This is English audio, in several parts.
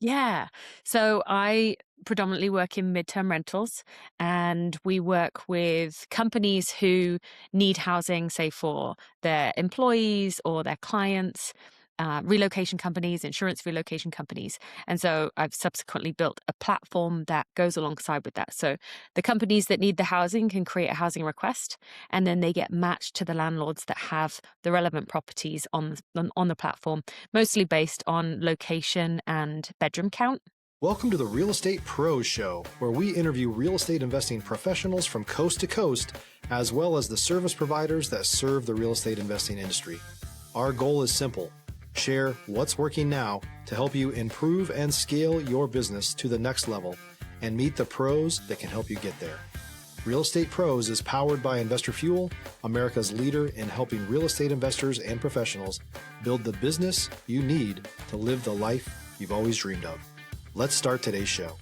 Yeah. So I predominantly work in midterm rentals, and we work with companies who need housing, say, for their employees or their clients, relocation companies, insurance relocation companies. And so I've subsequently built a platform that goes alongside with that. So the companies that need the housing can create a housing request, and then they get matched to the landlords that have the relevant properties on the platform, mostly based on location and bedroom count. Welcome to the Real Estate Pros Show, where we interview real estate investing professionals from coast to coast, as well as the service providers that serve the real estate investing industry. Our goal is simple: share what's working now to help you improve and scale your business to the next level and meet the pros that can help you get there. Real Estate Pros is powered by Investor Fuel, America's leader in helping real estate investors and professionals build the business you need to live the life you've always dreamed of. Let's start today's show.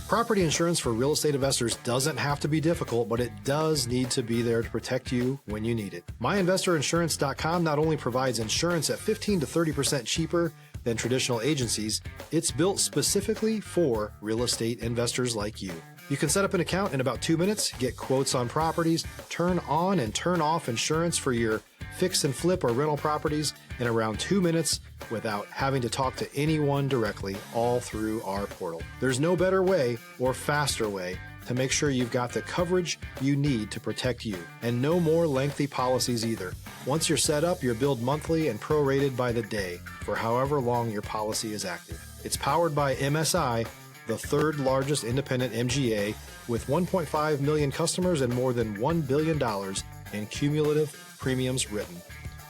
Property insurance for real estate investors doesn't have to be difficult, but it does need to be there to protect you when you need it. MyInvestorInsurance.com not only provides insurance at 15 to 30% cheaper than traditional agencies, it's built specifically for real estate investors like you. You can set up an account in about 2 minutes, get quotes on properties, turn on and turn off insurance for your fix and flip or rental properties in around 2 minutes without having to talk to anyone directly, all through our portal. There's no better way or faster way to make sure you've got the coverage you need to protect you, and no more lengthy policies either. Once you're set up, you're billed monthly and prorated by the day for however long your policy is active. It's powered by MSI, the third largest independent MGA, with 1.5 million customers and more than $1 billion in cumulative premiums written.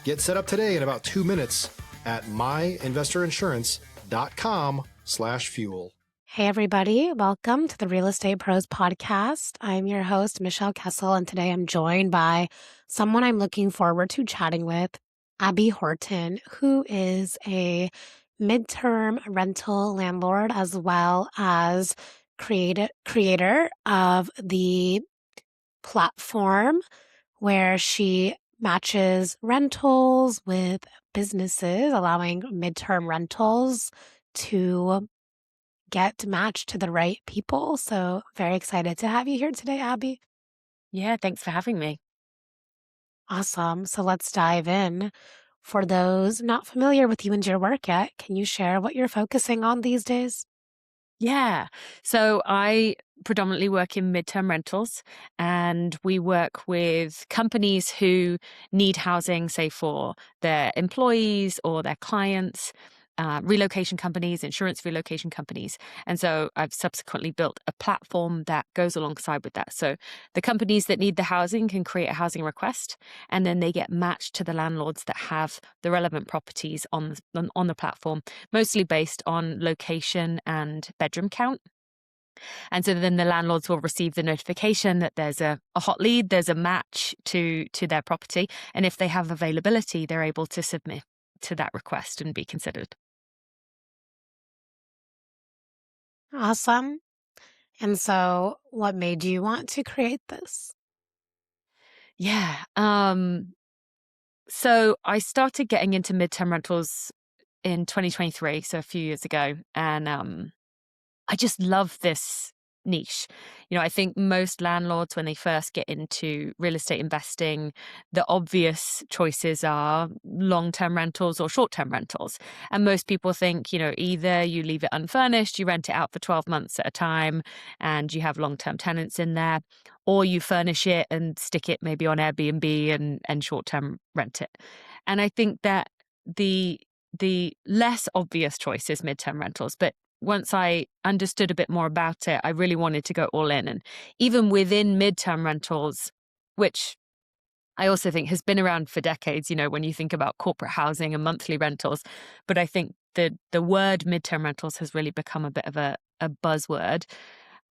Get set up today in about 2 minutes at myinvestorinsurance.com/fuel. Hey, everybody. Welcome to the Real Estate Pros podcast. I'm your host, Michelle Kessel, and today I'm joined by someone I'm looking forward to chatting with, Abi Horton, who is a midterm rental landlord as well as creator of the platform where she matches rentals with businesses, allowing midterm rentals to get matched to the right people. So very excited to have you here today, Abi. Yeah, thanks for having me. Awesome. So let's dive in. For those not familiar with you and your work yet, can you share what you're focusing on these days? Yeah. So I predominantly work in midterm rentals, and we work with companies who need housing, say, for their employees or their clients, relocation companies, insurance relocation companies. And so I've subsequently built a platform that goes alongside with that. So the companies that need the housing can create a housing request, and then they get matched to the landlords that have the relevant properties on the platform, mostly based on location and bedroom count. And so then the landlords will receive the notification that there's a hot lead, there's a match to their property. And if they have availability, they're able to submit to that request and be considered. Awesome. And so what made you want to create this? Yeah. So I started getting into midterm rentals in 2023, so a few years ago. And I just love this niche. I think most landlords, when they first get into real estate investing, the obvious choices are long-term rentals or short-term rentals. And most people think, either you leave it unfurnished, you rent it out for 12 months at a time, and you have long-term tenants in there, or you furnish it and stick it maybe on Airbnb and short-term rent it. And I think that the less obvious choice is midterm rentals, but once I understood a bit more about it, I really wanted to go all in. And even within midterm rentals, which I also think has been around for decades, when you think about corporate housing and monthly rentals, but I think the word midterm rentals has really become a bit of a buzzword.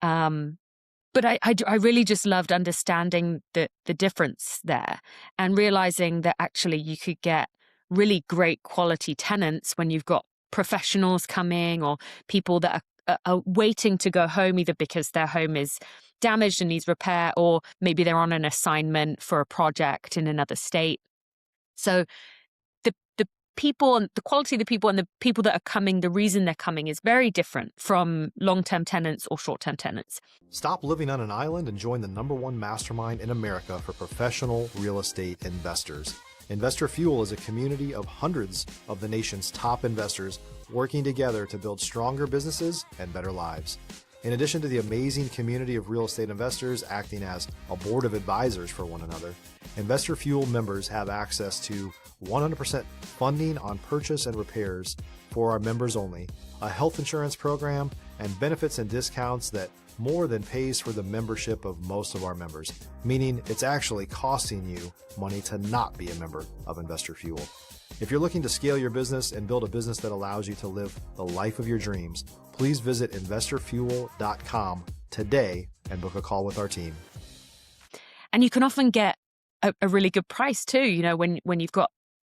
But I really just loved understanding the difference there and realizing that actually you could get really great quality tenants when you've got professionals coming or people that are waiting to go home, either because their home is damaged and needs repair, or maybe they're on an assignment for a project in another state. So the people and the quality of the people and the people that are coming, the reason they're coming is very different from long-term tenants or short-term tenants. Stop living on an island and join the #1 mastermind in America for professional real estate investors. Investor Fuel is a community of hundreds of the nation's top investors working together to build stronger businesses and better lives. In addition to the amazing community of real estate investors acting as a board of advisors for one another, Investor Fuel members have access to 100% funding on purchase and repairs for our members only, a health insurance program, and benefits and discounts that more than pays for the membership of most of our members, meaning it's actually costing you money to not be a member of Investor Fuel. If you're looking to scale your business and build a business that allows you to live the life of your dreams, please visit investorfuel.com today and book a call with our team. And you can often get a really good price too, when you've got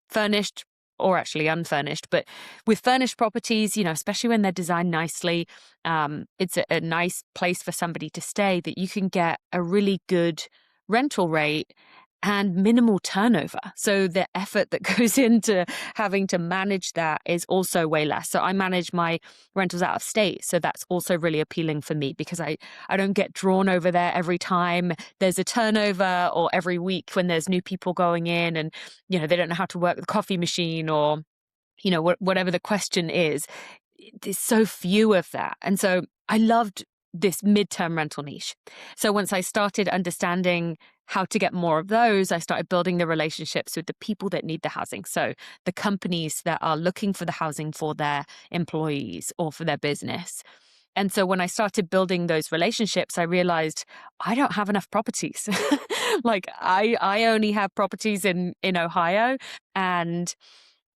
furnished or actually unfurnished, but with furnished properties, especially when they're designed nicely, it's a nice place for somebody to stay that you can get a really good rental rate and minimal turnover. So the effort that goes into having to manage that is also way less. So I manage my rentals out of state. So that's also really appealing for me because I don't get drawn over there every time there's a turnover or every week when there's new people going in and, they don't know how to work the coffee machine or, whatever the question is. There's so few of that. And so I loved this midterm rental niche. So once I started understanding how to get more of those, I started building the relationships with the people that need the housing. So the companies that are looking for the housing for their employees or for their business. And so when I started building those relationships, I realized I don't have enough properties. Like I only have properties in Ohio. And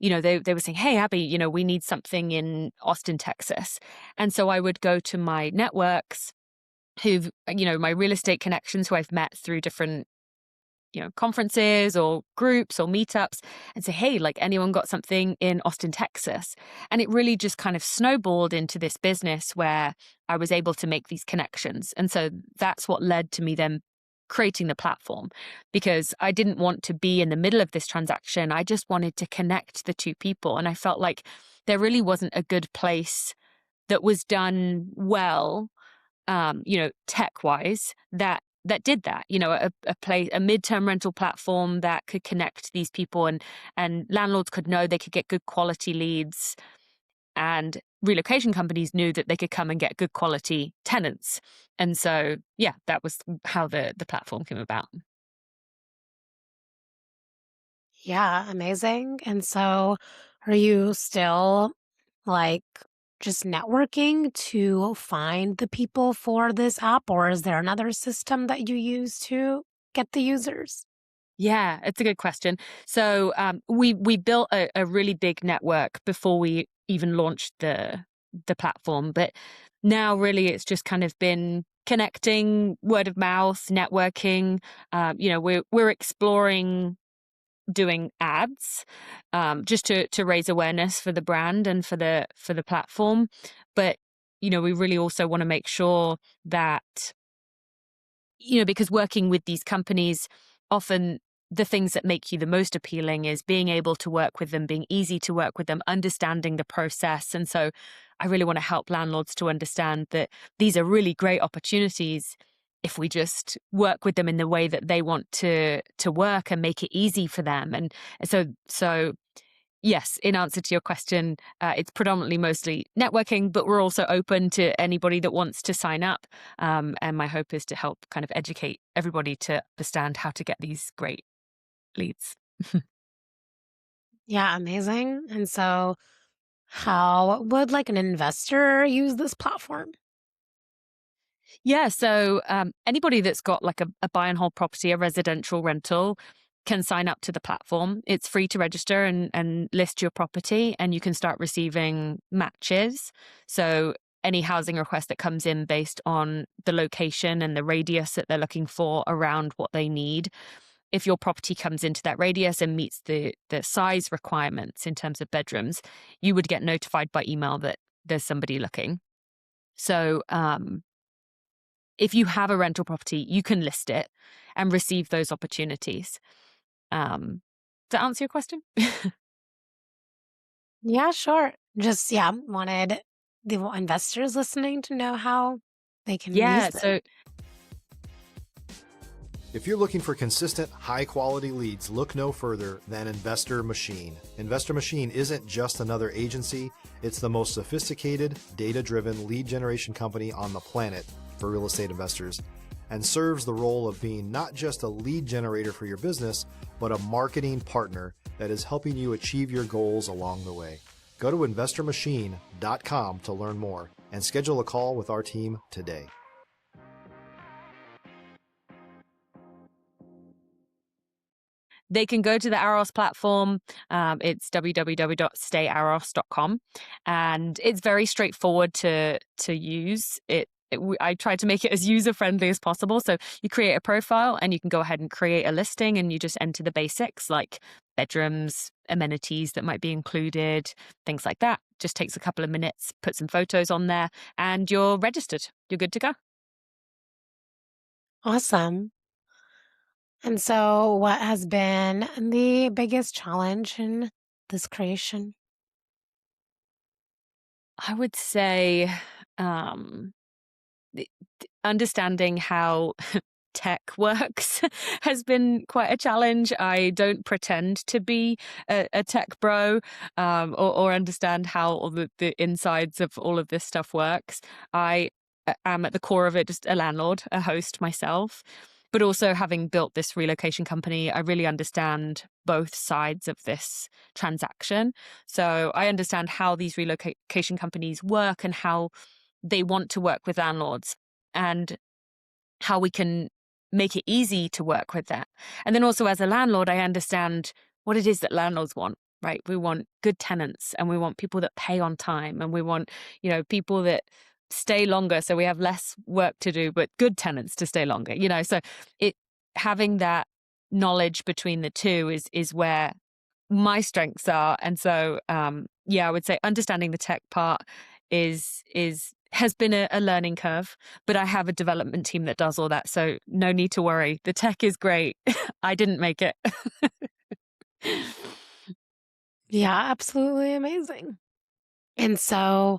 they were saying, hey, Abi, we need something in Austin, Texas. And so I would go to my networks my real estate connections who I've met through different, conferences or groups or meetups and say, hey, like anyone got something in Austin, Texas? And it really just kind of snowballed into this business where I was able to make these connections. And so that's what led to me then creating the platform, because I didn't want to be in the middle of this transaction. I just wanted to connect the two people. And I felt like there really wasn't a good place that was done well, tech-wise, that did that, a midterm rental platform that could connect these people and landlords could know they could get good quality leads, and relocation companies knew that they could come and get good quality tenants. And so, yeah, that was how the platform came about. Yeah, amazing. And so are you still just networking to find the people for this app, or is there another system that you use to get the users? Yeah, it's a good question. So we built a really big network before we even launched the platform, but now really it's just kind of been connecting, word of mouth, networking. We're exploring doing ads just to raise awareness for the brand and for the platform, but we really also want to make sure that because working with these companies, often the things that make you the most appealing is being able to work with them, being easy to work with them, understanding the process. And so I really want to help landlords to understand that these are really great opportunities if we just work with them in the way that they want to work and make it easy for them. And so yes, in answer to your question, it's predominantly mostly networking, but we're also open to anybody that wants to sign up. And my hope is to help kind of educate everybody to understand how to get these great leads. Yeah, amazing. And so how would an investor use this platform? Yeah, so anybody that's got a buy and hold property, a residential rental, can sign up to the platform. It's free to register and list your property, and you can start receiving matches. So any housing request that comes in based on the location and the radius that they're looking for around what they need, if your property comes into that radius and meets the size requirements in terms of bedrooms, you would get notified by email that there's somebody looking. So if you have a rental property, you can list it and receive those opportunities. Does that answer your question? Yeah, sure. Just, yeah, wanted the investors listening to know how they can use Yeah, this. so If you're looking for consistent, high quality leads, look no further than Investor Machine. Investor Machine isn't just another agency, it's the most sophisticated, data driven lead generation company on the planet for real estate investors, and serves the role of being not just a lead generator for your business, but a marketing partner that is helping you achieve your goals along the way. Go to investormachine.com to learn more and schedule a call with our team today. they can go to the Aros platform. It's www.stayaros.com, and it's very straightforward to use. I try to make it as user-friendly as possible. So you create a profile and you can go ahead and create a listing, and you just enter the basics like bedrooms, amenities that might be included, things like that. Just takes a couple of minutes, put some photos on there, and you're registered. You're good to go. Awesome. And so, what has been the biggest challenge in this creation? I would say um, understanding how tech works has been quite a challenge. I don't pretend to be a tech bro, or understand how all the insides of all of this stuff works. I am at the core of it just a landlord, a host myself. But also, having built this relocation company, I really understand both sides of this transaction. So I understand how these relocation companies work and how they want to work with landlords, and how we can make it easy to work with that. And then also, as a landlord, I understand what it is that landlords want, right? We want good tenants, and we want people that pay on time, and we want, people that stay longer so we have less work to do, but good tenants to stay longer, So it having that knowledge between the two is where my strengths are. And so I would say understanding the tech part is has been a learning curve, but I have a development team that does all that, so no need to worry. The tech is great. I didn't make it. Yeah, absolutely amazing. And so,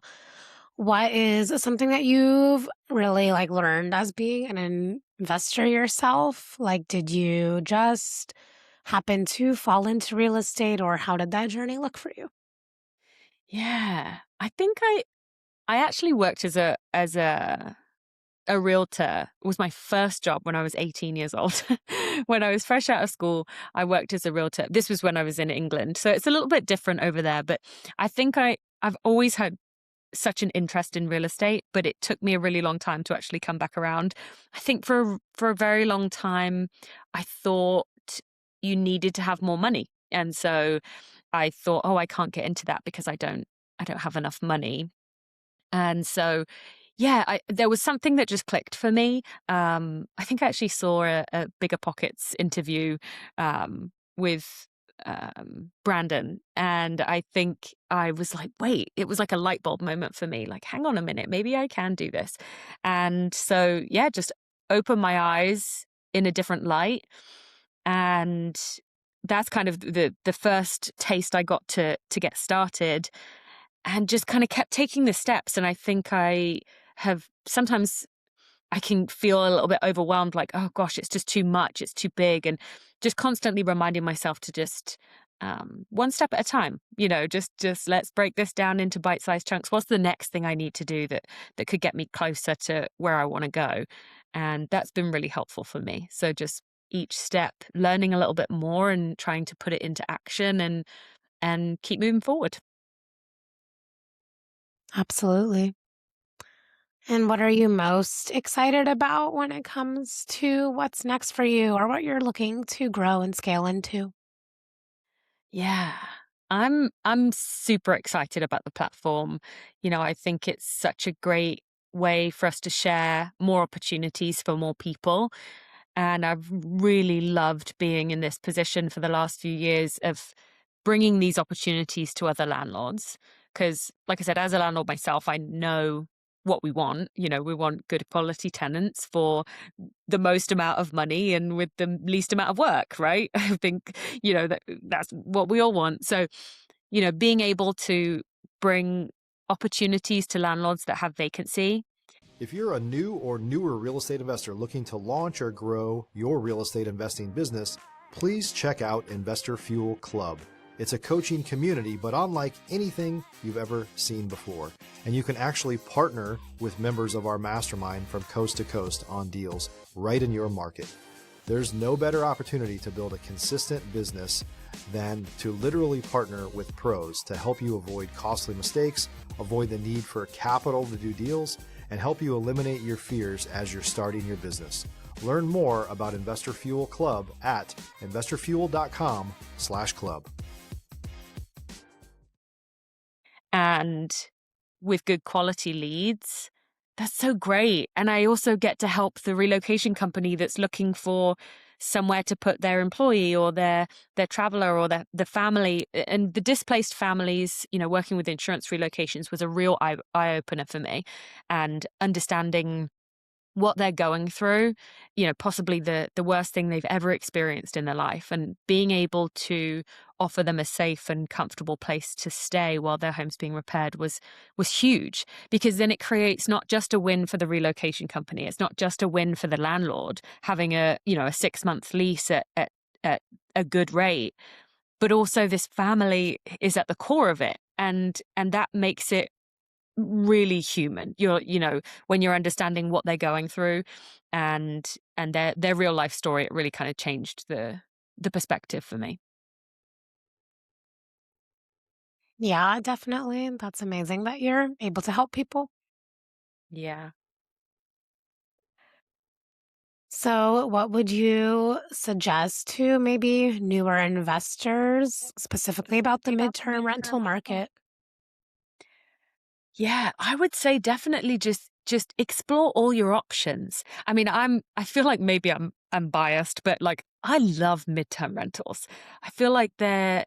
what is something that you've really learned as being an investor yourself? Like, did you just happen to fall into real estate, or how did that journey look for you? Yeah, I think I actually worked as a realtor. It was my first job when I was 18 years old. When I was fresh out of school, I worked as a realtor. This was when I was in England, so it's a little bit different over there. But I think I've always had such an interest in real estate, but it took me a really long time to actually come back around. I think for a very long time, I thought you needed to have more money, and so I thought, oh, I can't get into that because I don't have enough money. And so, yeah, there was something that just clicked for me. I think I actually saw a Bigger Pockets interview with Brandon, and I think I was like, wait, it was like a light bulb moment for me. Like, hang on a minute, maybe I can do this. And so, yeah, just open my eyes in a different light, and that's kind of the first taste I got to get started, and just kind of kept taking the steps. And I think I have sometimes I can feel a little bit overwhelmed, like, oh gosh, it's just too much, it's too big. And just constantly reminding myself to just one step at a time, just let's break this down into bite-sized chunks. What's the next thing I need to do that could get me closer to where I want to go? And that's been really helpful for me. So just each step, learning a little bit more and trying to put it into action and keep moving forward. Absolutely. And what are you most excited about when it comes to what's next for you, or what you're looking to grow and scale into? Yeah. I'm super excited about the platform. I think it's such a great way for us to share more opportunities for more people. And I've really loved being in this position for the last few years of bringing these opportunities to other landlords. Because, like I said, as a landlord myself, I know what we want. We want good quality tenants for the most amount of money and with the least amount of work, right? I think, that's what we all want. So being able to bring opportunities to landlords that have vacancy. If you're a new or newer real estate investor looking to launch or grow your real estate investing business, please check out Investor Fuel Club. It's a coaching community, but unlike anything you've ever seen before. And you can actually partner with members of our mastermind from coast to coast on deals right in your market. There's no better opportunity to build a consistent business than to literally partner with pros to help you avoid costly mistakes, avoid the need for capital to do deals, and help you eliminate your fears as you're starting your business. Learn more about Investor Fuel Club at investorfuel.com/club. And with good quality leads, that's so great. And I also get to help the relocation company that's looking for somewhere to put their employee or their traveler or the family. And the displaced families, working with insurance relocations was a real eye-opener for me. And understanding what they're going through, possibly the worst thing they've ever experienced in their life, and being able to offer them a safe and comfortable place to stay while their home's being repaired was huge, because then it creates not just a win for the relocation company, it's not just a win for the landlord having a 6-month lease at a good rate, but also this family is at the core of it, and that makes it really human. When you're understanding what they're going through and their real life story, it really kind of changed the perspective for me. Yeah, definitely. That's amazing that you're able to help people. Yeah. So, what would you suggest to maybe newer investors, specifically about the midterm rental market? Yeah, I would say definitely just explore all your options. I mean, I feel like maybe I'm biased, but like I love midterm rentals. I feel like they're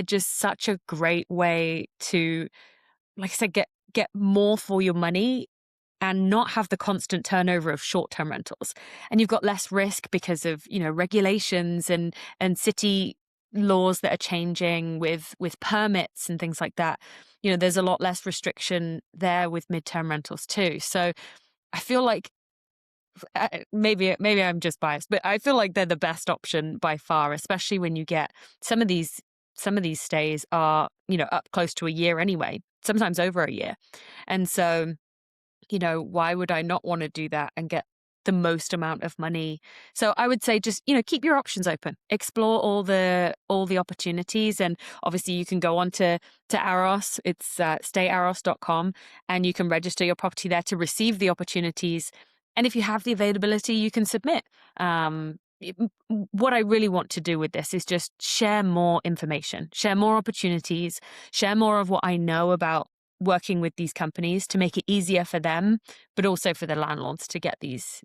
just such a great way to, like I said, get more for your money and not have the constant turnover of short-term rentals. And you've got less risk because of, regulations and city laws that are changing with permits and things like that. There's a lot less restriction there with midterm rentals too. So I feel like maybe I'm just biased, but I feel like they're the best option by far, especially when you get some of these stays are, up close to a year anyway, sometimes over a year. And so why would I not want to do that and get the most amount of money? So I would say just, keep your options open, explore all the opportunities. And obviously you can go on to Aros, it's stayaros.com, and you can register your property there to receive the opportunities. And if you have the availability, you can submit. What I really want to do with this is just share more information, share more opportunities, share more of what I know about working with these companies to make it easier for them, but also for the landlords to get these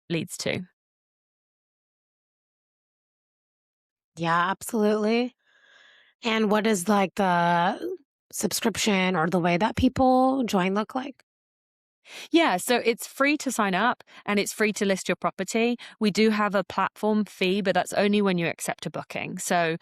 leads too. Yeah, absolutely. And what is like the subscription or the way that people join look like? Yeah, so it's free to sign up and it's free to list your property. We do have a platform fee, but that's only when you accept a booking. So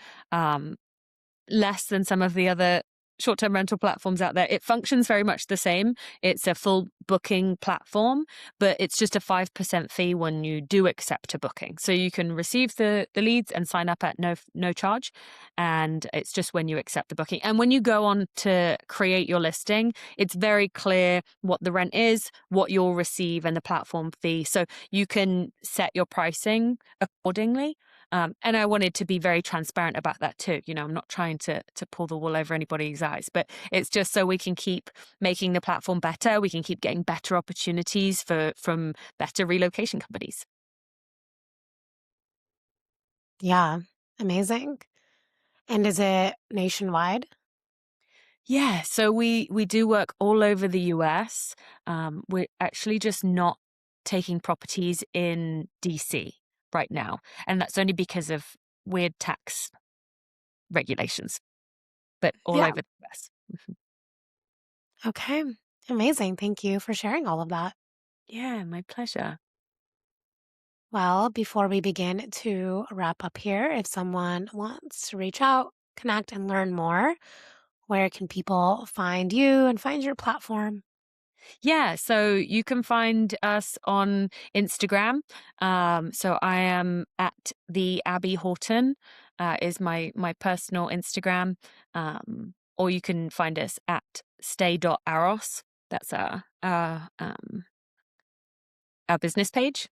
less than some of the other short-term rental platforms out there. It functions very much the same. It's a full booking platform, but it's just a 5% fee when you do accept a booking. So you can receive the leads and sign up at no charge. And it's just when you accept the booking. And when you go on to create your listing, it's very clear what the rent is, what you'll receive, and the platform fee. So you can set your pricing accordingly. And I wanted to be very transparent about that too. I'm not trying to pull the wool over anybody's eyes, but it's just so we can keep making the platform better. We can keep getting better opportunities from better relocation companies. Yeah, amazing. And is it nationwide? Yeah, so we do work all over the US. We're actually just not taking properties in DC right now, and that's only because of weird tax regulations, but all Yeah. over the US. Mhm. Okay. Amazing. Thank you for sharing all of that. Yeah, my pleasure. Well, before we begin to wrap up here, if someone wants to reach out, connect and learn more, where can people find you and find your platform? Yeah, so you can find us on Instagram. So I am at the Abi Horton is my personal Instagram, or you can find us at stay.aros. That's our business page.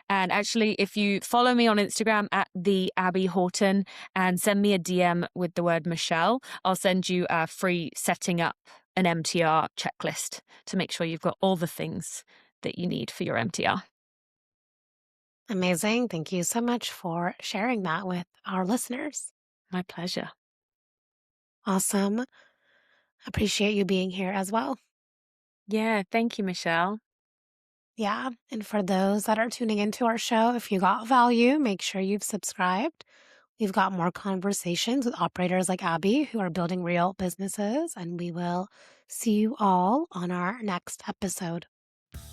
And actually, if you follow me on Instagram at the Abi Horton and send me a DM with the word Michelle, I'll send you a free setting up an MTR checklist to make sure you've got all the things that you need for your MTR. Amazing. Thank you so much for sharing that with our listeners. My pleasure. Awesome. Appreciate you being here as well. Yeah, thank you, Michelle. Yeah. And for those that are tuning into our show, if you got value, make sure you've subscribed. We've got more conversations with operators like Abi who are building real businesses, and we will see you all on our next episode.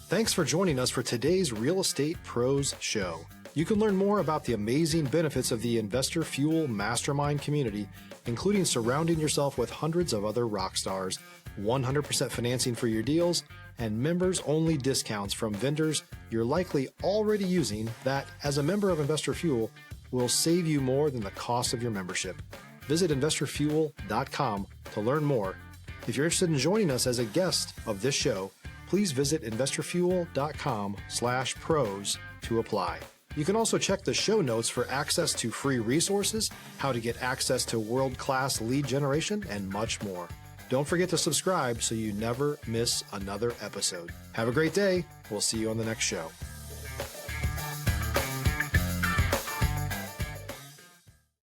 Thanks for joining us for today's Real Estate Pros Show. You can learn more about the amazing benefits of the Investor Fuel Mastermind community, including surrounding yourself with hundreds of other rock stars, 100% financing for your deals, and members-only discounts from vendors you're likely already using that, as a member of Investor Fuel, will save you more than the cost of your membership. Visit investorfuel.com to learn more. If you're interested in joining us as a guest of this show, please visit investorfuel.com/pros to apply. You can also check the show notes for access to free resources, how to get access to world-class lead generation, and much more. Don't forget to subscribe so you never miss another episode. Have a great day. We'll see you on the next show.